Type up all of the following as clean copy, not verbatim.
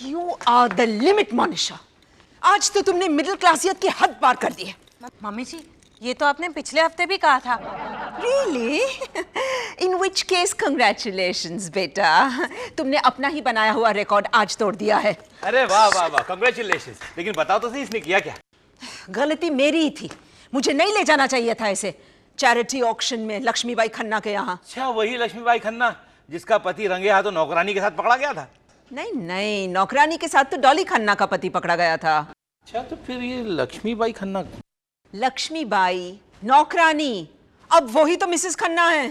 You are the limit, Monisha. आज तो तुमने मिडिल क्लासियत की हद पार कर दी है। मम्मी जी, ये तो आपने पिछले हफ्ते भी कहा था। Really? In which case, congratulations, बेटा। तुमने अपना ही बनाया हुआ रिकॉर्ड आज तोड़ दिया है। अरे वाह वाह वाह, congratulations। लेकिन बताओ तो सही, इसने किया क्या? गलती मेरी ही थी, मुझे नहीं ले जाना चाहिए था इसे चैरिटी ऑक्शन में लक्ष्मीबाई खन्ना के यहाँ। अच्छा, वही लक्ष्मीबाई खन्ना जिसका पति रंगे हाथों नौकरानी के साथ पकड़ा गया था? नहीं नहीं, नौकरानी के साथ तो डॉली खन्ना का पति पकड़ा गया था। अच्छा, तो फिर ये लक्ष्मीबाई खन्ना? लक्ष्मीबाई, नौकरानी, अब वही तो मिसेस खन्ना है।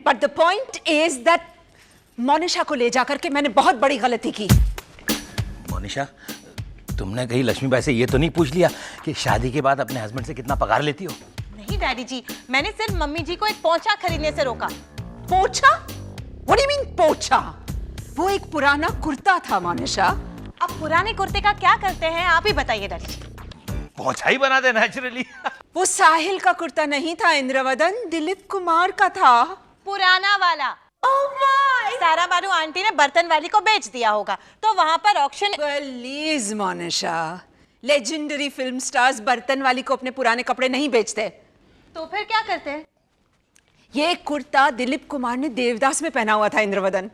But the point is that Monisha को ले जाकर के मैंने बहुत बड़ी गलती की। मोनिशा, तुमने कहीं लक्ष्मीबाई से ये तो नहीं पूछ लिया कि शादी के बाद अपने हस्बैंड से कितना पगार लेती हो? नहीं डैडी जी, मैंने सिर्फ मम्मी जी को एक पोंछा खरीदने से रोका। पोछा? What do you mean पोछा? वो एक पुराना कुर्ता था मोनिशा। अब पुराने कुर्ते का क्या करते हैं आप ही बताइए डैडी जी। पोंछा ही बना दे नेचुरली। वो साहिल का कुर्ता नहीं था इंद्रवदन, दिलीप कुमार का था। पुराना वाला। सारा बानू आंटी ने बर्तन वाली को बेच दिया होगा, तो वहां पर auction. Please Monisha, legendary film stars बर्तन वाली को अपने पुराने कपड़े नहीं बेचते। तो फिर क्या करते हैं? ये कुर्ता दिलीप कुमार ने देवदास में पहना हुआ था इंद्रवदन।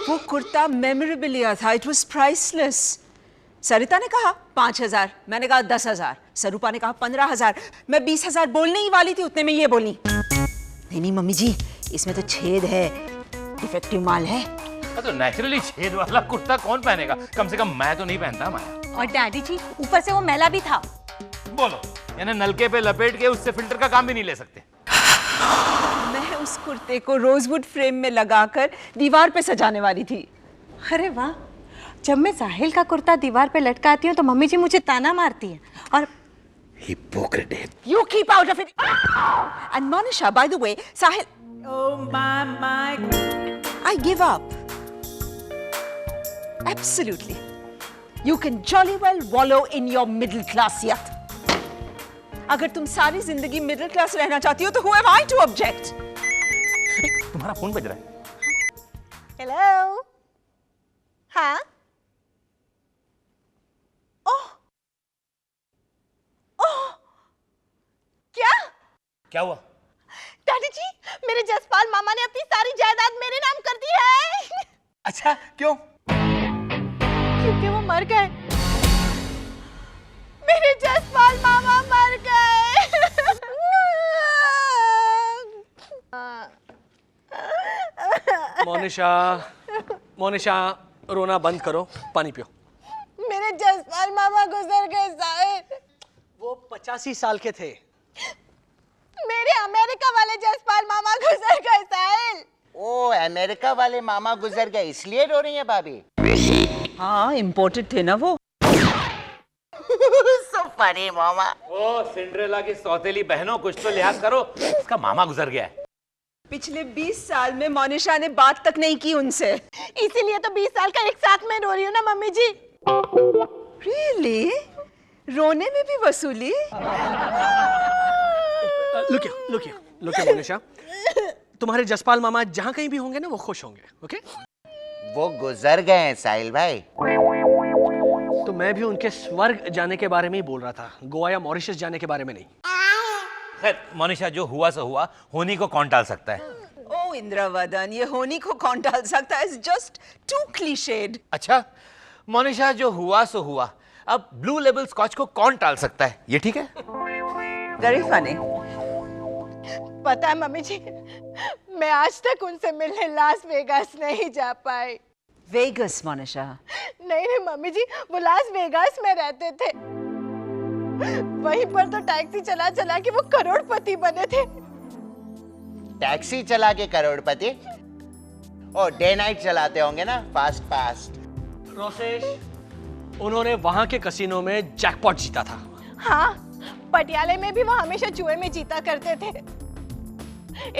वो कुर्ता मेमोरेबलिया था, इट वाज प्राइसलेस। सरिता ने कहा 5,000, मैंने कहा 10,000, सरूपा ने कहा 15,000, मैं 20,000 बोलने ही वाली थी, उतने में ये बोली नहीं नहीं मम्मी जी, इसमें तो छेद है, डिफेक्टिव माल है। तो नेचुरली छेद वाला कुर्ता कौन पहनेगा? कम से कम मैं तो नहीं पहनता। माया, और डैडी जी, ऊपर से वो मैला भी था। बोलो, यानी नलके पे लपेट के उससे फिल्टर का काम भी नहीं ले सकते? मैं उस कुर्ते को रोजवुड फ्रेम में लगाकर दीवार पे सजाने वाली थी। अरे वाह, जब मैं साहिल का कुर्ता दीवार पे लटकाती हूँ तो मम्मी जी मुझे ताना मारती है। और hypocrite. You keep out of it. And Monisha, by the way, Sahil. Oh my. I give up. Absolutely. You can jolly well wallow in your middle classiyat. अगर तुम सारी जिंदगी मिडिल क्लास रहना चाहती हो तो who am I to object? तुम्हारा phone बज रहा है। हेलो। हाँ। ओह। ओह। क्या हुआ? डैडी जी, मेरे जसपाल मामा ने अपनी सारी जायदाद मेरे नाम कर दी है। अच्छा, क्यों? क्योंकि वो मर गए। मेरे जसपाल मामा मर गए। मोनिशा, रोना बंद करो, पानी पियो। मेरे जसपाल मामा गुजर गए साहिल। वो 85 साल के थे। मेरे अमेरिका वाले जसपाल मामा गुजर गए साहिल। ओ, अमेरिका वाले मामा गुजर गए इसलिए रो रही है भाभी? हाँ, इम्पोर्टेड थे ना वो। So funny, मामा। ओ सिंड्रेला की सौतेली बहनों, कुछ तो लिहाज करो, इसका मामा गुजर गया है। पिछले 20 साल में मोनिशा ने बात तक नहीं की उनसे। इसीलिए तो 20 साल का एक साथ में रो रही हूँ ना मम्मी जी। Really? रोने में भी वसूली? लुक मोनिशा, तुम्हारे जसपाल मामा जहाँ कहीं भी होंगे ना, वो खुश होंगे। ओके? वो गुजर गए हैं साहिल भाई। तो मैं भी उनके स्वर्ग जाने के बारे में ही बोल रहा था, गोवा या मॉरिशस जाने के बारे में नहीं। खैर मोनिशा, जो हुआ सो हुआ, होनी को कौन टाल सकता है? ओ इंद्रवदन, ये होनी को कौन टाल सकता है? It's just too cliched. अच्छा मोनिशा, जो हुआ सो हुआ, अब ब्लू लेबल स्कॉच को कौन टाल सकता है? ये ठीक है? Very funny. पता है मम्मी जी, मैं आज तक उनसे मिलने लास वेगास नहीं जा पाई। वेगस मोनिशा? नहीं मम्मी जी, वो लास वेगास में रहते थे। वहीं पर तो टैक्सी चला चला के वो करोड़पति बने थे। टैक्सी चला के करोड़पति? ओ, डे नाइट चलाते होंगे ना, फास्ट। रोसेश, उन्होंने वहां के कसिनो में जैकपॉट जीता था। हाँ, पटियाले में भी वो हमेशा जुए में जीता करते थे।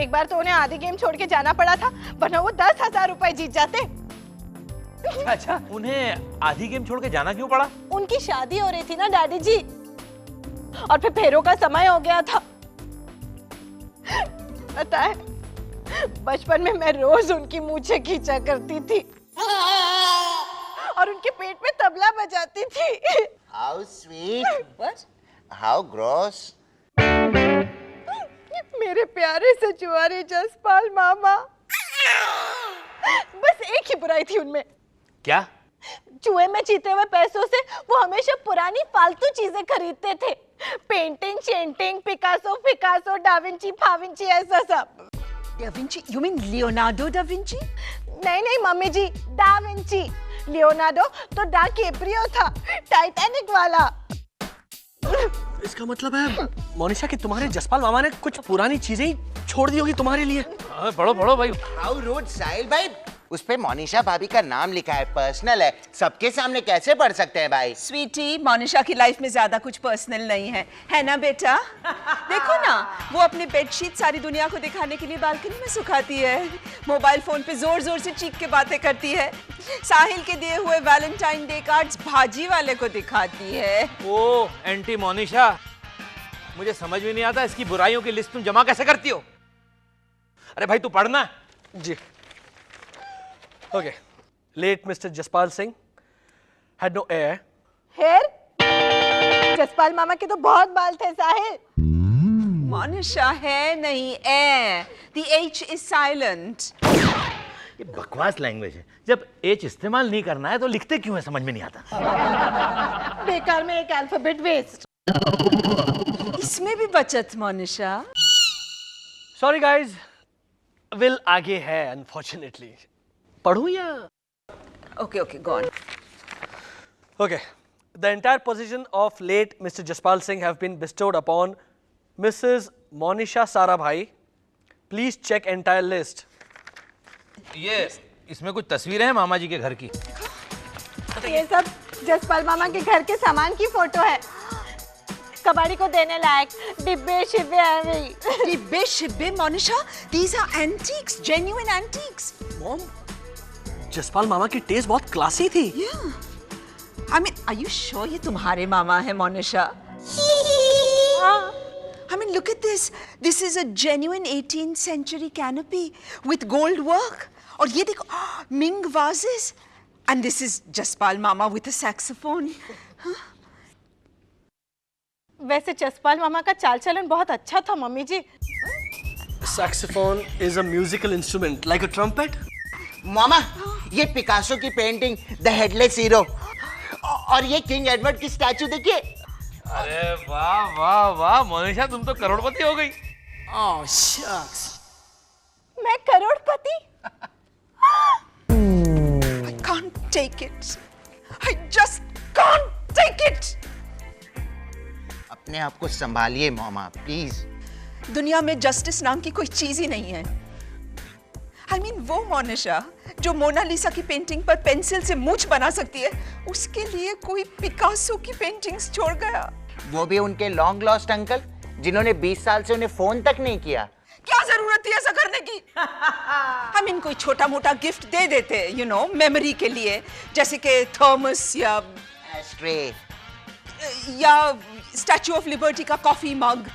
एक बार तो उन्हें आधी गेम छोड़ के जाना पड़ा था, वरना वो 10,000 रुपए जीत जाते। अच्छा, उन्हें आधी गेम छोड़ के जाना क्यों पड़ा? उनकी शादी हो रही थी ना डैडी जी, और फिर फेरों का समय हो गया था। पता है, बचपन में मैं रोज उनकी मूंछें खींचा करती थी। और उनके पेट में तबला बजाती थी। How sweet, how gross. मेरे प्यारे सचुआरे जसपाल मामा, बस एक ही बुराई थी उनमें। क्या? जुए में जीते हुए पैसों से वो हमेशा पुरानी फालतू चीजें खरीदते थे। पेंटिंग, शेंटिंग, पिकासो, फिकासो, डाविंची, फाविंची, ऐसा सब। Da Vinci? You mean Leonardo da Vinci? नहीं नहीं मम्मी जी, डा विंची। लियोनार्डो तो डा कैप्रियो था, टाइटैनिक वाला। इसका मतलब है मोनिशा कि तुम्हारे जसपाल मामा ने कुछ पुरानी चीजें ही छोड़ दी होगी तुम्हारे लिए। पढ़ो पढ़ो भाई। हाउ रूड साहिल भाई, उस पे मोनिशा भाभी का नाम लिखा है, पर्सनल है, सबके सामने कैसे पढ़ सकते हैं भाई? स्वीटी, मोनिशा की लाइफ में ज्यादा कुछ पर्सनल नहीं है ना बेटा? देखो ना, वो अपनी बेडशीट सारी दुनिया को दिखाने के लिए बालकनी में सुखाती है, मोबाइल फोन पे जोर जोर से चीख के बातें करती है, साहिल के दिए हुए वैलेंटाइन डे कार्ड्स भाजी वाले को दिखाती है। ओ एंटी मोनिशा, मुझे समझ में नहीं आता इसकी बुराइयों की लिस्ट तुम जमा कैसे करती हो? अरे भाई तू पढ़ना। जी। Okay. Late Mr. Jaspal Singh had no heir. Heir? Jaspal मामा के तो बहुत बाल थे साहिल। मोनिशा है नहीं, ए। The H is silent. ये बकवास लैंग्वेज है। जब एच इस्तेमाल नहीं करना है तो लिखते क्यों है, समझ में नहीं आता। बेकार में एक अल्फाबेट वेस्ट। इसमें भी बचत मोनिशा। Sorry guys, will आगे है unfortunately. पढ़ूं या? Okay, go on. Okay. The entire position of late Mr. Jaspal Singh have been bestowed upon Mrs. Monisha Sarabhai. Please check entire list. ये इसमें कुछ तस्वीरें हैं मामा जी के घर की। ये सब जसपाल मामा के घर के सामान की फोटो है, कबाड़ी को देने लायक डिब्बे शिब्बे हैं। डिब्बे शिब्बे Monisha, these are antiques, genuine antiques. Mom, Jaspal मामा की टेस्ट बहुत क्लासी थी। Yeah. I mean, are you sure ये तुम्हारे मामा है Monisha? I mean, look at this. This is a genuine 18th century canopy with gold work. और ये देखो, Ming vases. And this is Jaspal Mama with a saxophone. वैसे जसपाल मामा का चाल चलन बहुत अच्छा था mummy ji. Saxophone is a musical instrument like a trumpet. मामा, ये पिकासो की पेंटिंग द हेडलेस हीरो और ये किंग एडवर्ड की स्टैचू देखिए। अरे वाह वाह वाह मोनिशा, तुम तो करोड़पति हो गई। Oh, shucks. मैं करोड़पति? I can't take it. I just can't take it. अपने आप को संभालिए मामा, प्लीज। दुनिया में जस्टिस नाम की कोई चीज ही नहीं है। I mean, वो मोनिशा जो मोनालिसा की पेंटिंग पर पेंसिल से मूंछ बना सकती है, उसके लिए कोई पिकासो की पेंटिंग्स छोड़ गया। वो भी उनके लॉन्ग लॉस्ट अंकल जिन्होंने 20 साल से उन्हें फोन तक नहीं किया। क्या जरूरत थी ऐसा करने की? हम इनको कोई छोटा मोटा गिफ्ट दे देते, यू नो, मेमोरी के लिए, जैसे कि थर्मस या स्टैचू ऑफ लिबर्टी का कॉफी मग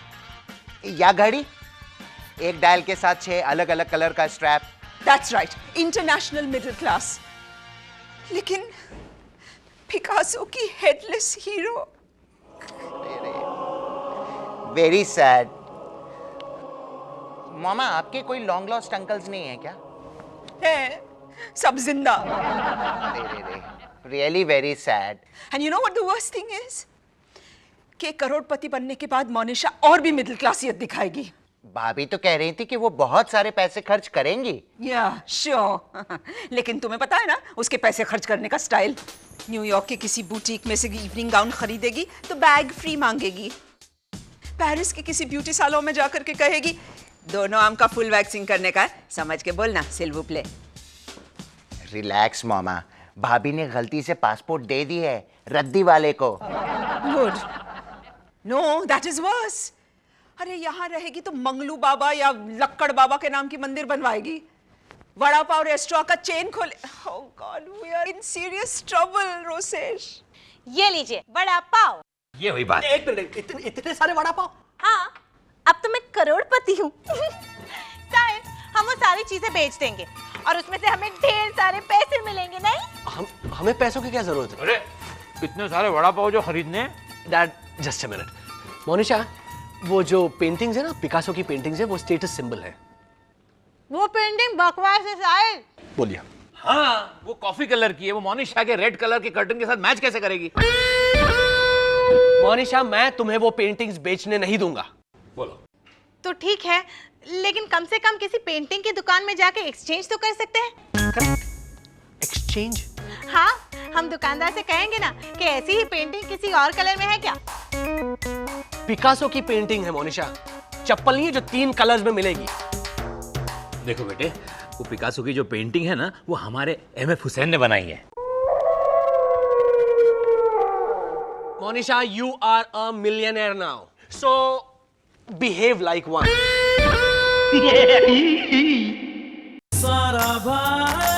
या घड़ी, एक डायल के साथ 6 अलग अलग कलर का strap. That's right, international middle class. लेकिन पिकासो की हेडलेस हीरो। Very sad. मामा, आपके कोई लॉन्ग लॉस्ट अंकल्स नहीं है क्या? है, सब जिंदा। Really very sad. And you know what the worst thing is, कि करोड़पति बनने के बाद मोनिशा और भी मिडिल क्लासियत दिखाएगी। भाभी तो कह रही थी कि वो बहुत सारे पैसे खर्च करेंगी। या श्योर। लेकिन तुम्हें पता है ना उसके पैसे खर्च करने का स्टाइल। न्यूयॉर्क के किसी बुटीक में से इवनिंग गाउन खरीदेगी तो बैग फ्री मांगेगी। पेरिस के किसी ब्यूटी सैलून में जाकर के कहेगी दोनों आर्म का फुल वैक्सिंग करने का है, समझ के बोलना, सिल वू प्ले। रिलैक्स मामा, भाभी ने गलती से पासपोर्ट दे दी है रद्दी वाले को। Good. No, that is worse. अरे यहाँ रहेगी तो मंगलू बाबा या लक्कड़ बाबा के नाम की मंदिर बनवाएगी, वड़ा पाव रेस्टोरेंट का चेन खोले। Oh God, we are in serious trouble Rosesh. ये लीजिए वड़ा पाव। ये हुई बात। एक मिनट, इतने सारे वड़ा पाव? हाँ, अब तो मैं करोड़पति हूँ। साहिल, हम वो सारी चीजें बेच देंगे और उसमें से हमें ढेर सारे पैसे मिलेंगे, हमें पैसों की क्या जरूरत है? अरे इतने सारे वड़ा पाव जो खरीदने हैं। Dad just a minute. Monisha, वो जो पेंटिंग्स है ना, पिकासो की पेंटिंग्स है, वो स्टेटस सिंबल है। वो पेंटिंग बकवास है साहिल। बोलिए। हाँ, वो कॉफी कलर की है, वो मोनिशा के रेड कलर के कर्टन के साथ मैच कैसे करेगी? मोनिशा, मैं तुम्हें वो पेंटिंग्स बेचने नहीं दूंगा। बोलो। तो ठीक है, लेकिन कम से कम किसी पेंटिंग की दुकान में जाके एक्सचेंज तो कर सकते हैं। एक्सचेंज? हाँ, हम दुकानदार से कहेंगे ना कि ऐसी ही पेंटिंग किसी और कलर में है क्या। पिकासो की पेंटिंग है मोनिशा, चप्पल नहीं है जो 3 कलर्स में मिलेगी। देखो बेटे, वो पिकासो की जो पेंटिंग है ना, वो हमारे एमएफ हुसैन ने बनाई है। Monisha, you are a millionaire now, so behave like one. सारा भाई